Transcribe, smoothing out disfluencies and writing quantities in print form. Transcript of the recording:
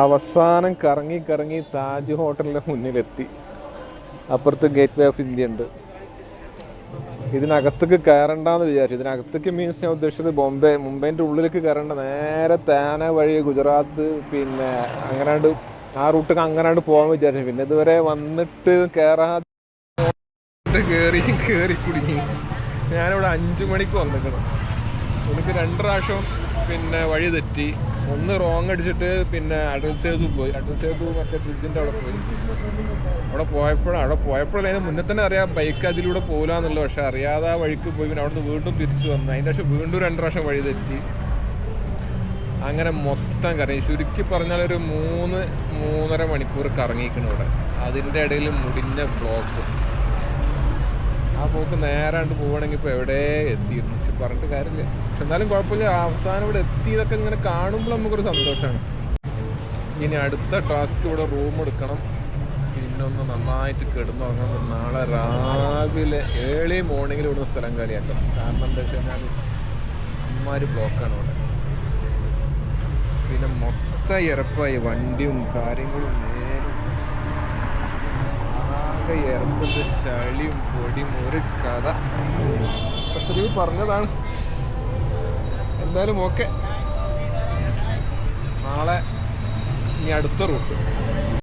അവസാനം കറങ്ങി കറങ്ങി താജ് ഹോട്ടലിൻ്റെ മുന്നിലെത്തി. അപ്പുറത്ത് ഗേറ്റ് വേ ഓഫ് ഇന്ത്യ ഉണ്ട്. ഇതിനകത്തേക്ക് കയറണ്ടെന്ന് വിചാരിച്ചു. ഇതിനകത്തേക്ക് മീൻസ് ഞാൻ ഉദ്ദേശിച്ചത് മുംബൈൻ്റെ ഉള്ളിലേക്ക് കയറേണ്ട, നേരെ താന വഴി ഗുജറാത്ത് പിന്നെ അങ്ങനാണ്ട് ആ റൂട്ടൊക്കെ അങ്ങനാണ്ട് പോകാൻ വിചാരിച്ചു. പിന്നെ ഇതുവരെ വന്നിട്ട് കയറാതെ കയറി കുടുങ്ങി. ഞാനിവിടെ 5 മണിക്ക് വന്നിക്കണം. എനിക്ക് 2 പ്രാവശ്യം പിന്നെ വഴി തെറ്റി. ഒന്ന് റോങ് അടിച്ചിട്ട് പിന്നെ അടൽ സേതു പോയി. അടൽ സേതു മറ്റേ ബ്രിഡ്ജിൻ്റെ അവിടെ പോയി. അവിടെ പോയപ്പോഴല്ലേ അതിന് മുന്നേ തന്നെ അറിയാം ബൈക്ക് അതിലൂടെ പോകില്ലാന്നുള്ളത്. പക്ഷെ അറിയാതെ ആ വഴിക്ക് പോയി. പിന്നെ അവിടെ നിന്ന് വീണ്ടും തിരിച്ചു വന്നു. അതിൻ്റെ ശേഷം വീണ്ടും 2 പ്രാവശ്യം വഴി തെറ്റി. അങ്ങനെ മൊത്തം കറങ്ങി. ചുരുക്കി പറഞ്ഞാൽ ഒരു 3-3.5 മണിക്കൂർ കറങ്ങിയിരിക്കണം ഇവിടെ. അതിൻ്റെ ഇടയിൽ മുടിഞ്ഞ ബ്ലോക്ക്. ആ പോക്ക് നേരാണ്ട് പോവുകയാണെങ്കിൽ ഇപ്പോൾ എവിടെ എത്തിയിരുന്നു. പക്ഷെ പറഞ്ഞിട്ട് കാര്യമില്ല. പക്ഷെ എന്നാലും കുഴപ്പമില്ല. അവസാനം ഇവിടെ എത്തിയതൊക്കെ ഇങ്ങനെ കാണുമ്പോൾ നമുക്കൊരു സന്തോഷമാണ്. ഇനി അടുത്ത ടാസ്ക് ഇവിടെ റൂം എടുക്കണം. പിന്നെ ഒന്ന് നന്നായിട്ട് കിടന്നുറങ്ങണം. നാളെ രാവിലെ ഏർലി മോർണിംഗിൽ ഇവിടുന്ന് സ്ഥലം കാലിയാക്കണം. കാരണം എന്താ വെച്ച് കഴിഞ്ഞാൽ അമ്മാര് ബ്ലോക്കാണ് ഇവിടെ. പിന്നെ മൊത്തം ഇറപ്പായി വണ്ടിയും കാര്യങ്ങളും. ഇറപ്പുണ്ട്, ചളിയും പൊടിയും ഒരു കഥ. പദ്ധതി പറഞ്ഞതാണ്. എന്തായാലും ഓക്കെ. നാളെ ഇനി അടുത്ത റൂട്ട്.